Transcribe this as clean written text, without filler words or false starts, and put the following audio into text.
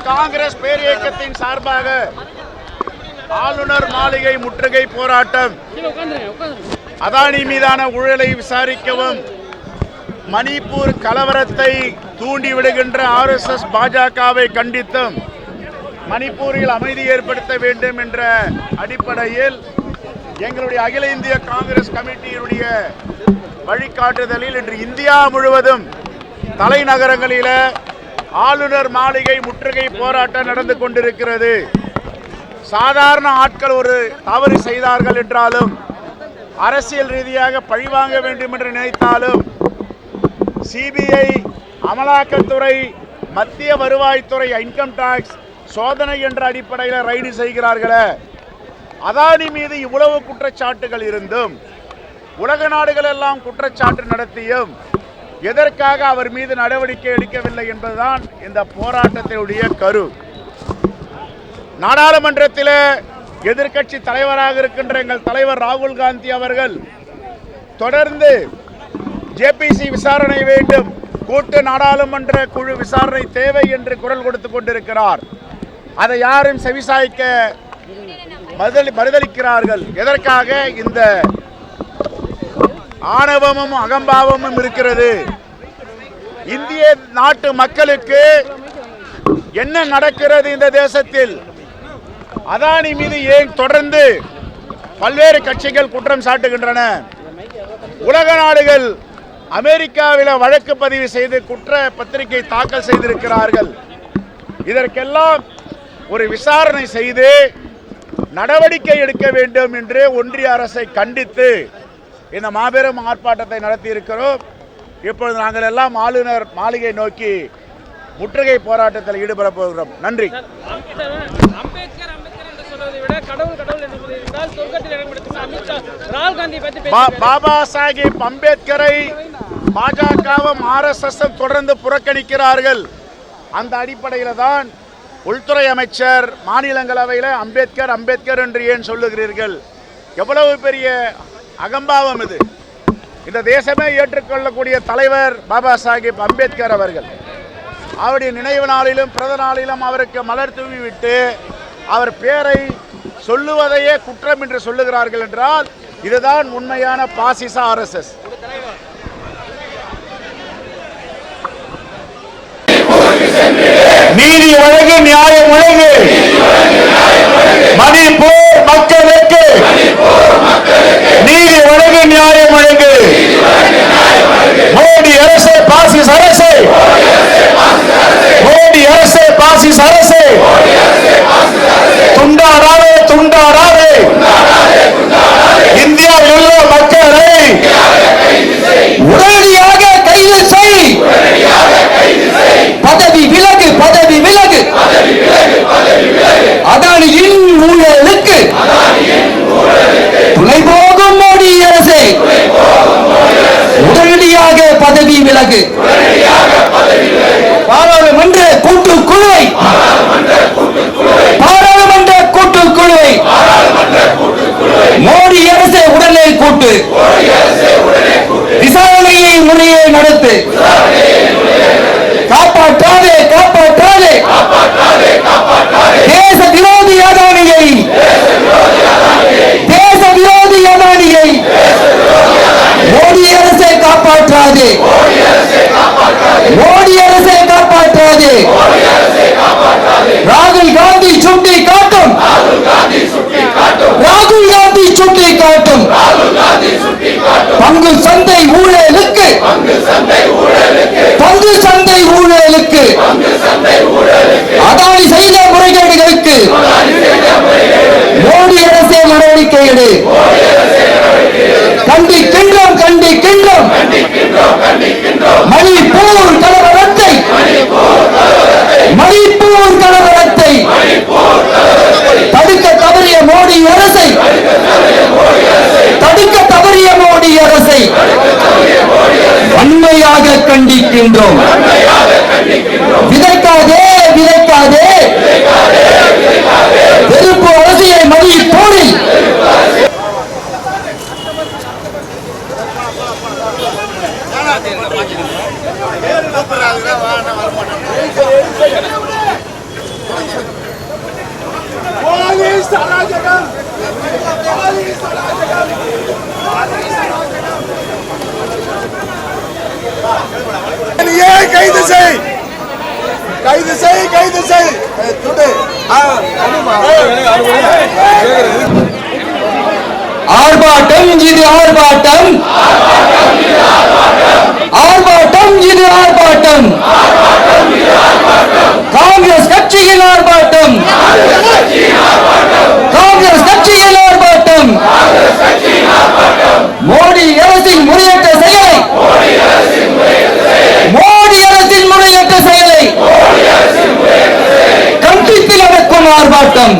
காங்கிரஸ் பேர் இயக்கத்தின் சார்பாக ஆளுநர் மாளிகை முற்றுகை போராட்டம், அதானி மீதான ஊழலை விசாரிக்கவும், மணிப்பூர் கலவரத்தை தூண்டிவிடுகின்ற RSS பாஜகவை கண்டித்தும் மணிப்பூரில் அமைதி ஏற்படுத்த வேண்டும் என்ற அடிப்படையில் எங்களுடைய அகில இந்திய காங்கிரஸ் கமிட்டியினுடைய வழிகாட்டுதலில் இன்று இந்தியா முழுவதும் தலைநகரங்களில் ஆளுநர் மாளிகை முற்றுகை போராட்டம் நடந்து கொண்டிருக்கிறது. சாதாரண ஆட்கள் ஒரு தவறு செய்தார்கள் என்றாலும், அரசியல் ரீதியாக பழிவாங்க வேண்டும் என்று நினைத்தாலும், CBI, அமலாக்கத்துறை, மத்திய வருவாய்த்துறை, இன்கம் டாக்ஸ் சோதனை என்ற அடிப்படையில் ரைடு செய்கிறார்களே, அதானி மீது இவ்வளவு குற்றச்சாட்டுகள் இருந்தும் உலக நாடுகள் எல்லாம் குற்றச்சாட்டு நடத்தியும் எதற்காக அவர் மீது நடவடிக்கை எடுக்கவில்லை என்பதுதான் இந்த போராட்டத்தினுடைய கரு. நாடாளுமன்றத்தில் எதிர்க்கட்சி தலைவராக இருக்கின்ற எங்கள் தலைவர் ராகுல் காந்தி அவர்கள் தொடர்ந்து JPC விசாரணை வேண்டும், கூட்டு நாடாளுமன்ற குழு விசாரணை தேவை என்று குரல் கொடுத்து கொண்டிருக்கிறார். அதை யாரும் செவிசாய்க்க மறுதளிக்கிறார்கள். எதற்காக? இந்த ஆணவமும் அகம்பாவமும் இருக்கிறது. இந்திய நாட்டு மக்களுக்கு என்ன நடக்கிறது இந்த தேசத்தில்? அதானி மீது ஏன் தொடர்ந்து பல்வேறு கட்சிகள் குற்றம் சாட்டுகின்றன? உலக நாடுகள் அமெரிக்காவில் வழக்கு பதிவு செய்து குற்ற பத்திரிகை தாக்கல் செய்திருக்கிறார்கள். இதற்கெல்லாம் ஒரு விசாரணை செய்து நடவடிக்கை எடுக்க வேண்டும் என்று ஒன்றிய அரசை கண்டித்து இந்த மாபெரும் ஆர்ப்பாட்டத்தை நடத்தி இருக்கிறோம். இப்பொழுது நாங்கள் எல்லாம் ஆளுநர் மாளிகை நோக்கி முற்றுகை போராட்டத்தில் ஈடுபட போகிறோம். நன்றி. பாபா சாஹிப் அம்பேத்கரை பாஜகவும் RSSம் தொடர்ந்து புறக்கணிக்கிறார்கள். அந்த அடிப்படையில் தான் உள்துறை அமைச்சர் மாநிலங்களவையில் அம்பேத்கர் அம்பேத்கர் என்று ஏன் சொல்லுகிறீர்கள்? எவ்வளவு பெரிய அகம்பாவம் இது! இந்த தேசமே ஏற்றுக்கொள்ளக்கூடிய தலைவர் பாபா சாஹிப் அம்பேத்கர் அவர்கள். அவருடைய நினைவு நாளிலும் பிறந்த நாளிலும் அவருக்கு மலர் தூவிவிட்டு அவர் பேரை சொல்லுவதையே குற்றம் என்று சொல்லுகிறார்கள் என்றால் இதுதான் உண்மையான பாசிச RSS. நீதி வழங்கு, நியாயம் வழங்கு. மணிப்பூர் மக்களுக்கு நீதி வழங்கு, நியாயம் வழங்கு. மோடி அரசு பாசிச அரசு, மோடி அரசு பாசிச அரசு. துண்டாடாதே, துண்டாடாதே. இந்தியாவில் உள்ள மக்களை உடனடியாக கைது செய். பதவி விலகு, பதவி விலகு. அதானியின் ஊழலுக்கு துணை போகும் மோடி அரசே, உடனடியாக பதவி விலகு. பாராளுமன்ற கூட்டுக்குழுவை, பாராளுமன்ற கூட்டுக்குழுவை மோடி அரசே உடனே கூட்டு. விசாரணையை முறையே நடத்து. காப்பாற்றாதே, காப்பாற்றாதே. தேச விரோதி அதானியை, தேச விரோதி அதானியை மோடி அரசை காப்பாற்றாதே, மோடி அரசை காப்பாற்றாதே. ராகுல் காந்தி சுட்டி காட்டும், ராகுல் காந்தி சுட்டி காட்டும். பங்கு சந்தை ஊழலுக்கு, பங்கு சந்தை ஊழலுக்கு, அதானி செய்த முறைகேடுகளுக்கு மோடி அரசே நடவடிக்கை எடு. கண்டிக்கின்றோம், கண்டிக்கின்றோம். மணிப்பூர் கலவரத்தை, மணிப்பூர் கலவரத்தை தடுக்க தவறிய மோடி அரசை, தடுக்க தவறிய மோடி அரசை வன்மையாக கண்டிக்கின்றோம். விதைக்காதே, விதைக்காதே. வெறுப்பு அரசியை மணிப்பூரில் கைது செய், கைது செய், கைது செய். ஆர்ப்பாட்டம் இது ஆர்ப்பாட்டம், ஆர்ப்பாட்டம் இது ஆர்ப்பாட்டம், காங்கிரஸ் கட்சியின் ஆர்ப்பாட்டம், காங்கிரஸ் கட்சியின் ஆர்ப்பாட்டம், மோடி அரசின் முறையற்ற செயலை, மோடி அரசின் முறையற்ற செயலை கண்டித்து நடக்கும் ஆர்ப்பாட்டம்.